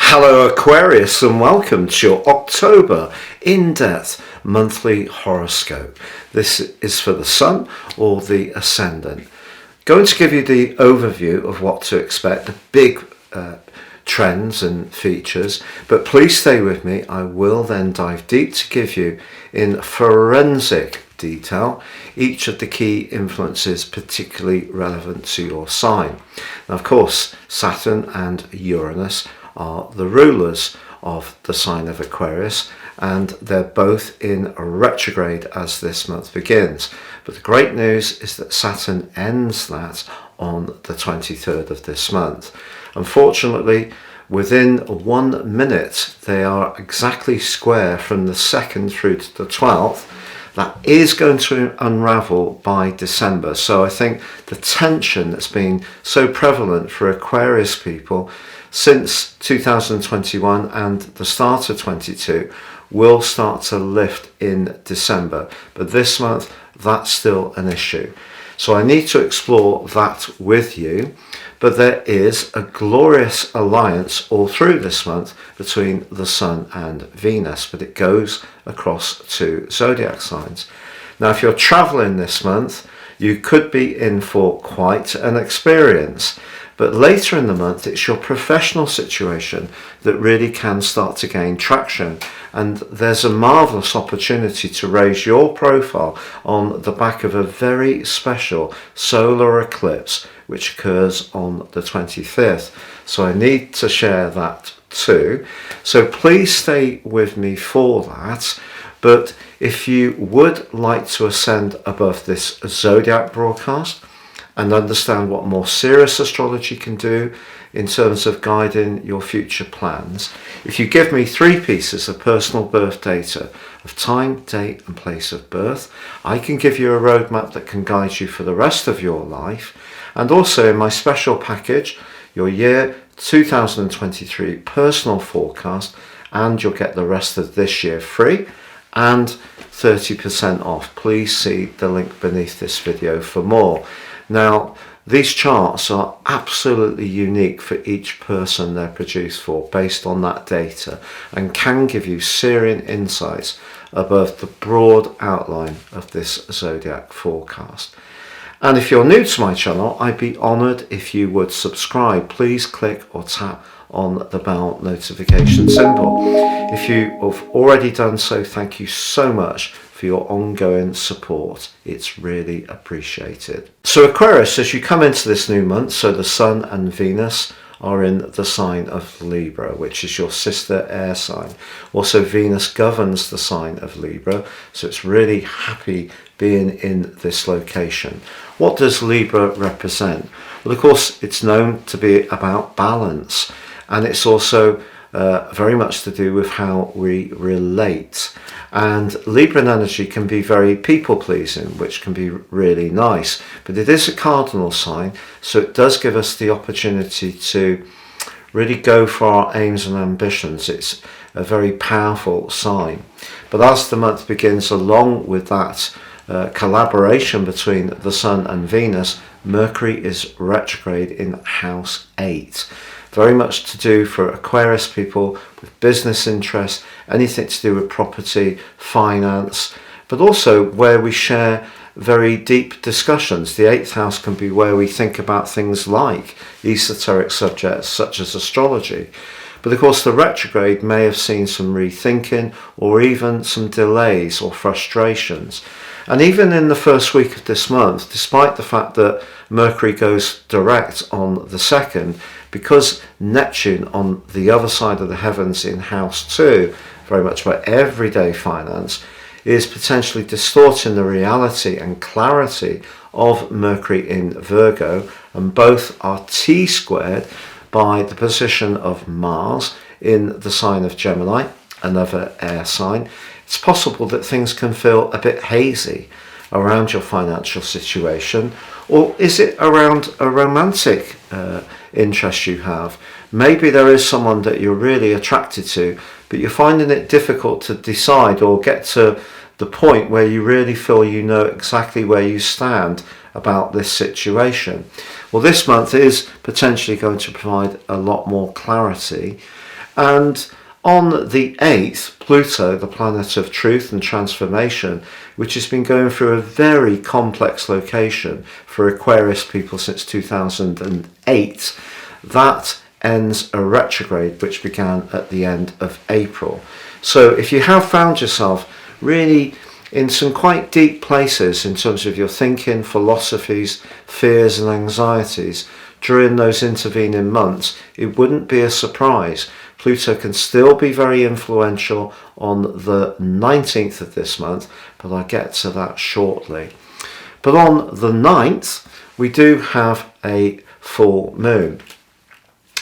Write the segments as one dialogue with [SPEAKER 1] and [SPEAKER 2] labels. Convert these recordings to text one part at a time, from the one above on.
[SPEAKER 1] Hello Aquarius, and welcome to your October in-depth monthly horoscope. This is for the Sun or the Ascendant. Going to give you the overview of what to expect, the big trends and features, but please stay with me. I will then dive deep to give you in forensic detail each of the key influences particularly relevant to your sign. Now, of course, Saturn and Uranus are the rulers of the sign of Aquarius, and they're both in retrograde as this month begins. But the great news is that Saturn ends that on the 23rd of this month. Unfortunately, within 1 minute, they are exactly square from the 2nd through to the 12th. That is going to unravel by December. So I think the tension that's been so prevalent for Aquarius people since 2021 and the start of 22 will start to lift in December. But this month, that's still an issue. So I need to explore that with you. But there is a glorious alliance all through this month between the Sun and Venus, but it goes across 2 zodiac signs. Now, if you're traveling this month, you could be in for quite an experience. But later in the month, it's your professional situation that really can start to gain traction. And there's a marvellous opportunity to raise your profile on the back of a very special solar eclipse, which occurs on the 25th. So I need to share that too. So please stay with me for that. But if you would like to ascend above this zodiac broadcast and understand what more serious astrology can do in terms of guiding your future plans, if you give me 3 pieces of personal birth data of time, date and place of birth, I can give you a roadmap that can guide you for the rest of your life. And also in my special package, your year 2023 personal forecast, and you'll get the rest of this year free and 30% off. Please see the link beneath this video for more. Now, these charts are absolutely unique for each person they're produced for based on that data, and can give you searing insights above the broad outline of this zodiac forecast. And if you're new to my channel, I'd be honoured if you would subscribe. Please click or tap on the bell notification symbol. If you have already done so, thank you so much for your ongoing support. It's really appreciated. So Aquarius, as you come into this new month, so the Sun and Venus are in the sign of Libra, which is your sister air sign. Also, Venus governs the sign of Libra, so it's really happy being in this location. What does Libra represent? Well, of course, it's known to be about balance, and it's also very much to do with how we relate. And Libran energy can be very people-pleasing, which can be really nice, but it is a cardinal sign, so it does give us the opportunity to really go for our aims and ambitions. It's a very powerful sign. But as the month begins, along with that collaboration between the Sun and Venus, Mercury is retrograde in house 8. Very much to do for Aquarius people with business interests, anything to do with property, finance, but also where we share very deep discussions. The 8th house can be where we think about things like esoteric subjects such as astrology. But of course, the retrograde may have seen some rethinking or even some delays or frustrations. And even in the first week of this month, despite the fact that Mercury goes direct on the 2nd, because Neptune on the other side of the heavens in house 2, very much about everyday finance, is potentially distorting the reality and clarity of Mercury in Virgo, and both are T-squared by the position of Mars in the sign of Gemini, another air sign. It's possible that things can feel a bit hazy around your financial situation, or is it around a romantic interest you have? Maybe there is someone that you're really attracted to, but you're finding it difficult to decide or get to the point where you really feel you know exactly where you stand about this situation. Well, this month is potentially going to provide a lot more clarity, And on the 8th, Pluto, the planet of truth and transformation, which has been going through a very complex location for Aquarius people since 2008, that ends a retrograde which began at the end of April. So if you have found yourself really in some quite deep places in terms of your thinking, philosophies, fears and anxieties during those intervening months, it wouldn't be a surprise. Pluto can still be very influential on the 19th of this month, but I'll get to that shortly. But on the 9th, we do have a full moon.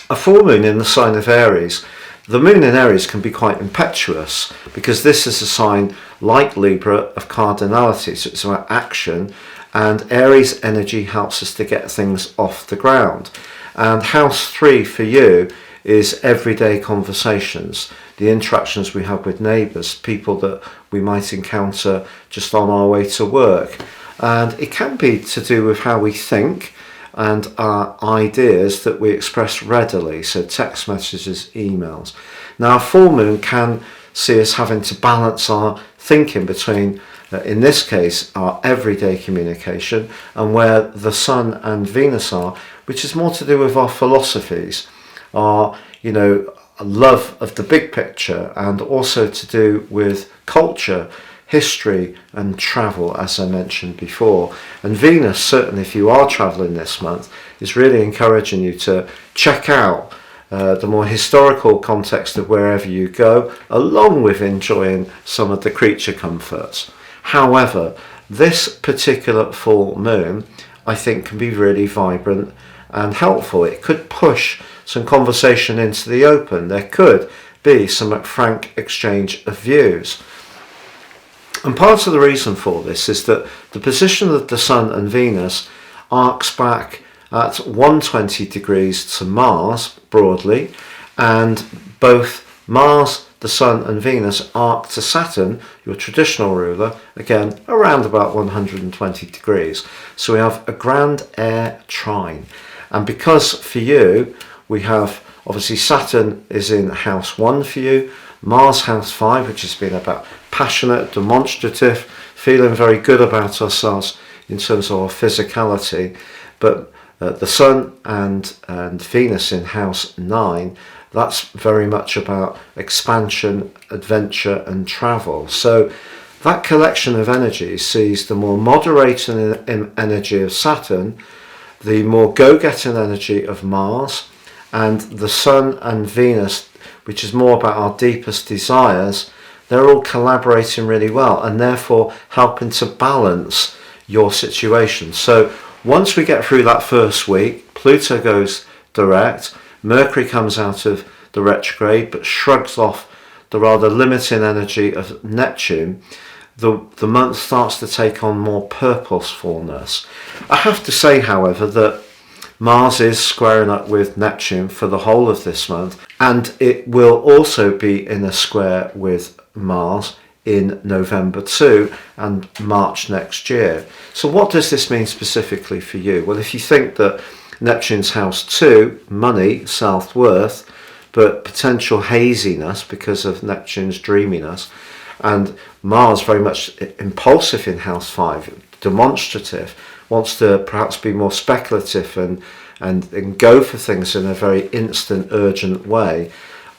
[SPEAKER 1] A full moon in the sign of Aries. The moon in Aries can be quite impetuous because this is a sign like Libra of cardinality, so it's about action, and Aries energy helps us to get things off the ground. And house 3 for you is everyday conversations, the interactions we have with neighbours, people that we might encounter just on our way to work. And it can be to do with how we think and our ideas that we express readily, so text messages, emails. Now, a full moon can see us having to balance our thinking between, in this case, our everyday communication and where the Sun and Venus are, which is more to do with our philosophies, our, love of the big picture, and also to do with culture, history and travel, as I mentioned before. And Venus, certainly if you are travelling this month, is really encouraging you to check out the more historical context of wherever you go, along with enjoying some of the creature comforts. However, this particular full moon, I think, can be really vibrant and helpful. It could push some conversation into the open. There could be some frank exchange of views. And part of the reason for this is that the position of the Sun and Venus arcs back at 120 degrees to Mars, broadly, and both Mars, the Sun and Venus arc to Saturn, your traditional ruler, again around about 120 degrees. So we have a grand air trine. And because for you, we have, obviously Saturn is in house 1 for you, Mars house 5, which has been about passionate, demonstrative, feeling very good about ourselves in terms of our physicality. But the Sun and Venus in house 9, that's very much about expansion, adventure and travel. So that collection of energies sees the more moderating energy of Saturn, the more go-getting energy of Mars, and the Sun and Venus, which is more about our deepest desires. They're all collaborating really well and therefore helping to balance your situation. So once we get through that first week, Pluto goes direct, Mercury comes out of the retrograde but shrugs off the rather limiting energy of Neptune, the month starts to take on more purposefulness. I have to say, however, that Mars is squaring up with Neptune for the whole of this month, and it will also be in a square with Mars in November 2 and March next year. So what does this mean specifically for you? Well, if you think that Neptune's house 2, money, self-worth, but potential haziness because of Neptune's dreaminess, and Mars very much impulsive in house 5, demonstrative, wants to perhaps be more speculative and go for things in a very instant, urgent way.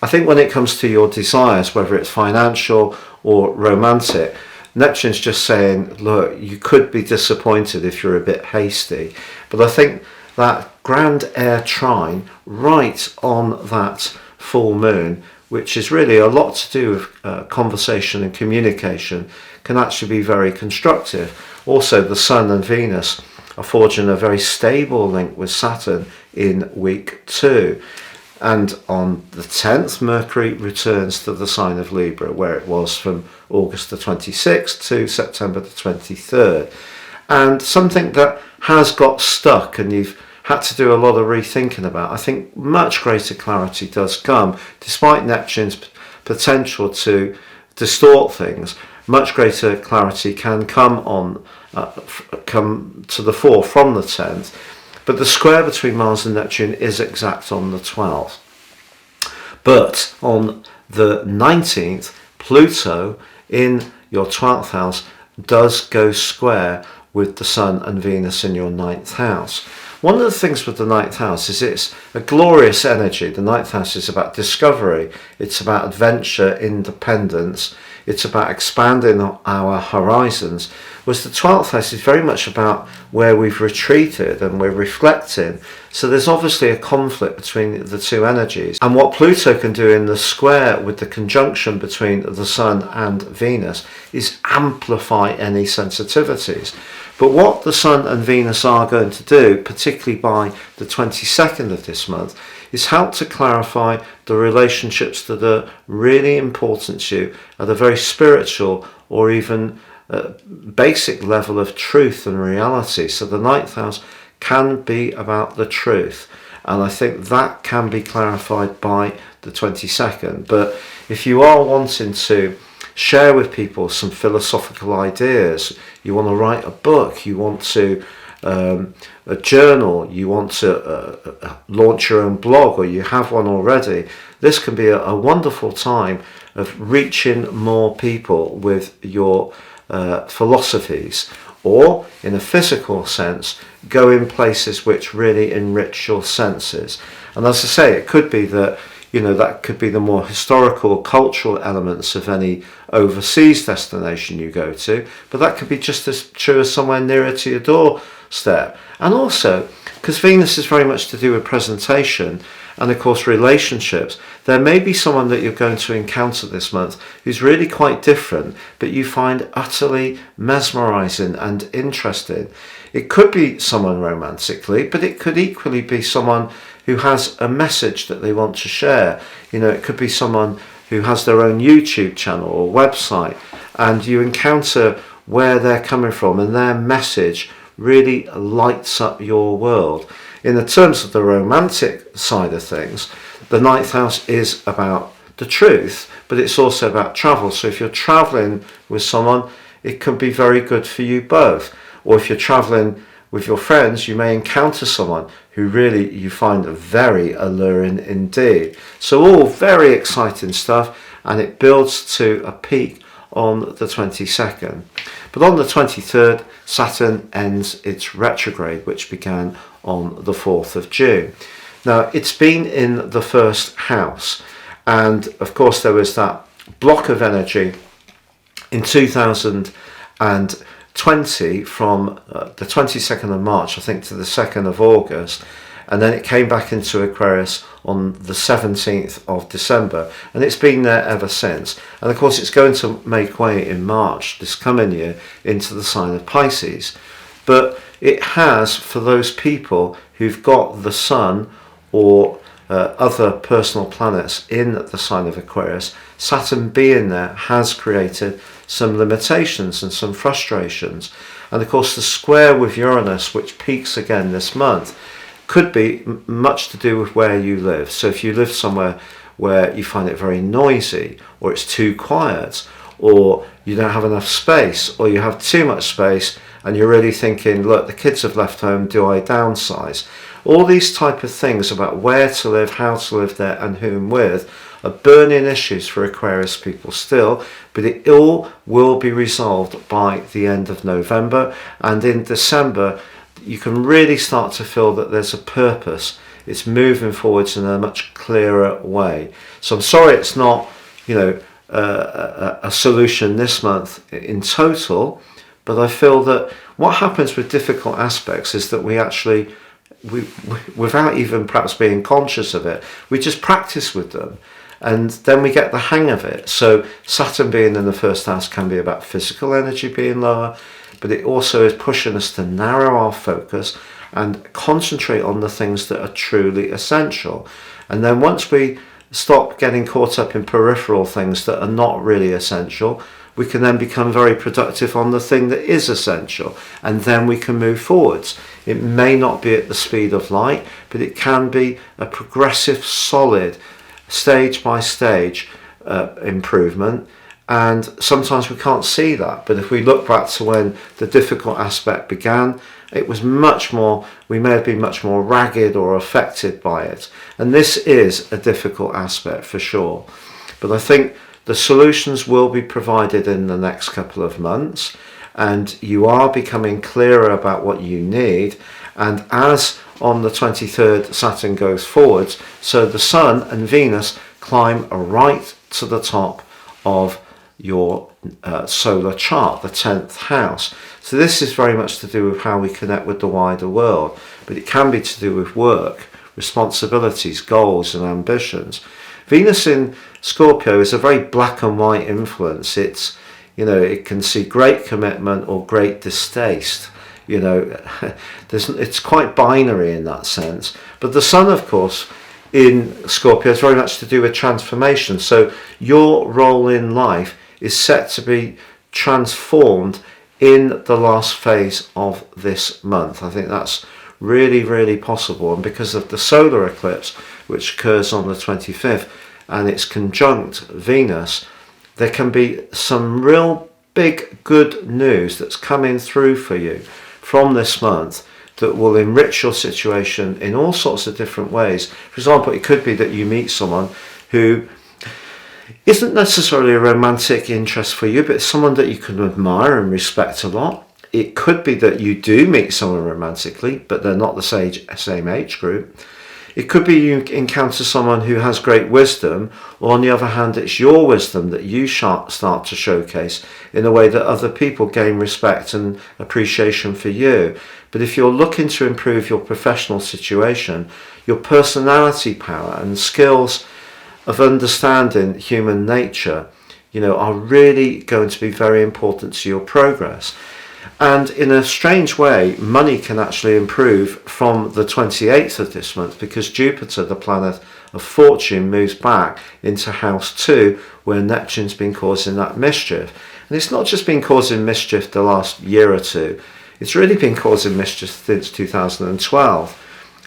[SPEAKER 1] I think when it comes to your desires, whether it's financial or romantic, Neptune's just saying, look, you could be disappointed if you're a bit hasty. But I think that grand air trine right on that full moon, which is really a lot to do with conversation and communication, can actually be very constructive. Also, the Sun and Venus are forging a very stable link with Saturn in week 2. And on the 10th, Mercury returns to the sign of Libra, where it was from August the 26th to September the 23rd. And something that has got stuck and you've had to do a lot of rethinking about, I think much greater clarity does come, despite Neptune's potential to distort things. Much greater clarity can come to the fore from the 10th, but the square between Mars and Neptune is exact on the 12th. But on the 19th, Pluto in your 12th house does go square with the Sun and Venus in your 9th house. One of the things with the 9th house is it's a glorious energy. The 9th house is about discovery, it's about adventure, independence, it's about expanding our horizons, whereas the 12th house is very much about where we've retreated and we're reflecting. So there's obviously a conflict between the two energies. And what Pluto can do in the square with the conjunction between the Sun and Venus is amplify any sensitivities. But what the Sun and Venus are going to do, particularly by the 22nd of this month, is help to clarify the relationships that are really important to you at a very spiritual or even basic level of truth and reality. So the 9th house can be about the truth, and I think that can be clarified by the 22nd. But if you are wanting to share with people some philosophical ideas, you want to write a book, you want to a journal, you want to launch your own blog, or you have one already, this can be a wonderful time of reaching more people with your philosophies, or in a physical sense, go in places which really enrich your senses. And as I say, it could be that, you know, that could be the more historical, cultural elements of any overseas destination you go to, but that could be just as true as somewhere nearer to your doorstep. And also, because Venus is very much to do with presentation and of course relationships, there may be someone that you're going to encounter this month who's really quite different, but you find utterly mesmerizing and interesting. It could be someone romantically, but it could equally be someone who has a message that they want to share. You know, it could be someone who has their own YouTube channel or website, and you encounter where they're coming from and their message really lights up your world. In the terms of the romantic side of things, the 9th house is about the truth, but it's also about travel. So if you're traveling with someone, it can be very good for you both. Or if you're traveling with your friends, you may encounter someone who really you find very alluring indeed. So all very exciting stuff, and it builds to a peak on the 22nd. But on the 23rd, Saturn ends its retrograde, which began on the 4th of June. Now, it's been in the first house, and of course there was that block of energy in 2020 from the 22nd of March, I think, to the 2nd of August, and then it came back into Aquarius on the 17th of December, and it's been there ever since. And of course it's going to make way in March this coming year into the sign of Pisces. But it has, for those people who've got the Sun or other personal planets in the sign of Aquarius, Saturn being there has created some limitations and some frustrations. And of course the square with Uranus, which peaks again this month, could be much to do with where you live. So if you live somewhere where you find it very noisy, or it's too quiet, or you don't have enough space, or you have too much space and you're really thinking, look, the kids have left home, do I downsize? All these type of things about where to live, how to live there, and whom with are burning issues for Aquarius people still, but it all will be resolved by the end of November. And in December, you can really start to feel that there's a purpose. It's moving forwards in a much clearer way. So I'm sorry it's not, you know, a solution this month in total, but I feel that what happens with difficult aspects is that we actually, without even perhaps being conscious of it, we just practice with them, and then we get the hang of it. So Saturn being in the first house can be about physical energy being lower, but it also is pushing us to narrow our focus and concentrate on the things that are truly essential. And then once we stop getting caught up in peripheral things that are not really essential, we can then become very productive on the thing that is essential, and then we can move forwards. It may not be at the speed of light, but it can be a progressive, solid, stage by stage improvement, And sometimes we can't see that. But if we look back to when the difficult aspect began, it was much more, we may have been much more ragged or affected by it. And this is a difficult aspect for sure. But I think the solutions will be provided in the next couple of months, and you are becoming clearer about what you need. And as on the 23rd Saturn goes forwards, so the Sun and Venus climb right to the top of your solar chart, the 10th house. So this is very much to do with how we connect with the wider world, but it can be to do with work, responsibilities, goals and ambitions. Venus in Scorpio is a very black and white influence. It's, it can see great commitment or great distaste. It's quite binary in that sense. But the Sun, of course, in Scorpio is very much to do with transformation. So your role in life is set to be transformed in the last phase of this month. I think that's really, really possible. And because of the solar eclipse, which occurs on the 25th, and it's conjunct Venus, there can be some real big good news that's coming through for you from this month that will enrich your situation in all sorts of different ways. For example, it could be that you meet someone who isn't necessarily a romantic interest for you, but someone that you can admire and respect a lot. It could be that you do meet someone romantically, but they're not the same age group. It could be you encounter someone who has great wisdom, or on the other hand, it's your wisdom that you start to showcase in a way that other people gain respect and appreciation for you. But if you're looking to improve your professional situation, your personality power and skills of understanding human nature, are really going to be very important to your progress. And in a strange way, money can actually improve from the 28th of this month, because Jupiter, the planet of fortune, moves back into house 2, where Neptune's been causing that mischief. And it's not just been causing mischief the last year or two, it's really been causing mischief since 2012.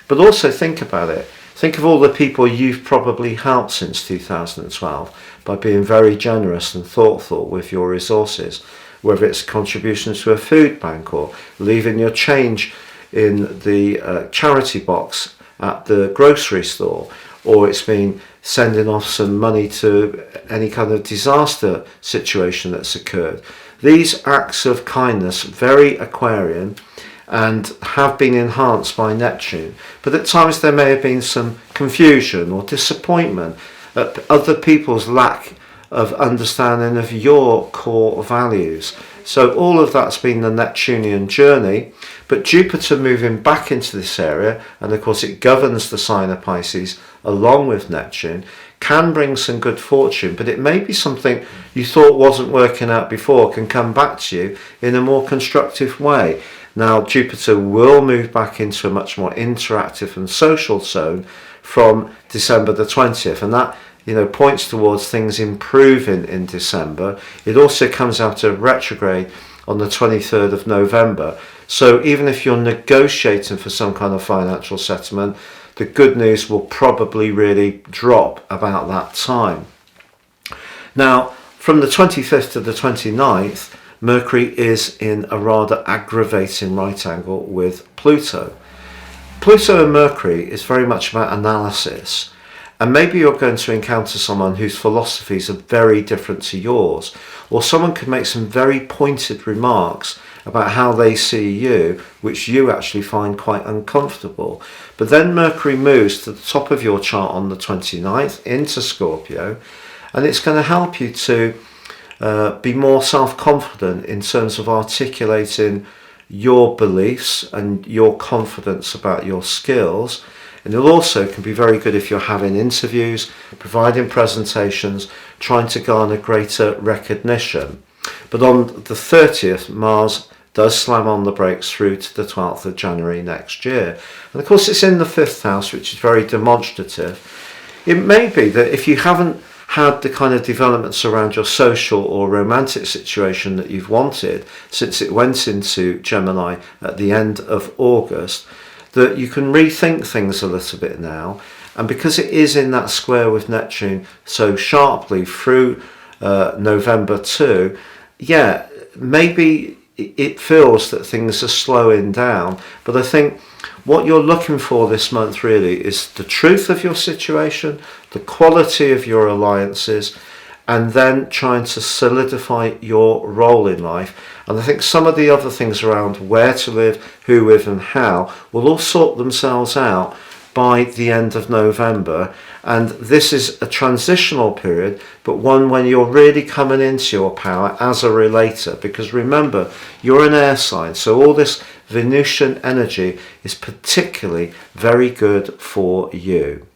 [SPEAKER 1] But also think about it. Think of all the people you've probably helped since 2012 by being very generous and thoughtful with your resources, whether it's contributions to a food bank or leaving your change in the charity box at the grocery store, or it's been sending off some money to any kind of disaster situation that's occurred. These acts of kindness, very Aquarian, and have been enhanced by Neptune. But at times there may have been some confusion or disappointment at other people's lack of understanding of your core values. So all of that's been the Neptunian journey, but Jupiter moving back into this area, and of course it governs the sign of Pisces along with Neptune, can bring some good fortune, but it may be something you thought wasn't working out before can come back to you in a more constructive way. Now, Jupiter will move back into a much more interactive and social zone from December the 20th, and that points towards things improving in December. It also comes out of retrograde on the 23rd of November. So even if you're negotiating for some kind of financial settlement, the good news will probably really drop about that time. Now, from the 25th to the 29th, Mercury is in a rather aggravating right angle with Pluto. Pluto and Mercury is very much about analysis. And maybe you're going to encounter someone whose philosophies are very different to yours, or someone could make some very pointed remarks about how they see you, which you actually find quite uncomfortable. But then Mercury moves to the top of your chart on the 29th into Scorpio, and it's going to help you to be more self-confident in terms of articulating your beliefs and your confidence about your skills. And it also can be very good if you're having interviews, providing presentations, trying to garner greater recognition. But on the 30th, Mars does slam on the brakes through to the 12th of January next year. And of course it's in the 5th house, which is very demonstrative. It may be that if you haven't had the kind of developments around your social or romantic situation that you've wanted since it went into Gemini at the end of August, that you can rethink things a little bit now. And because it is in that square with Neptune so sharply through November too, yeah, maybe it feels that things are slowing down. But I think what you're looking for this month really is the truth of your situation, the quality of your alliances, and then trying to solidify your role in life. And I think some of the other things around where to live, who with and how will all sort themselves out by the end of November. And this is a transitional period, but one when you're really coming into your power as a relator, because remember, you're an air sign, so all this Venusian energy is particularly very good for you.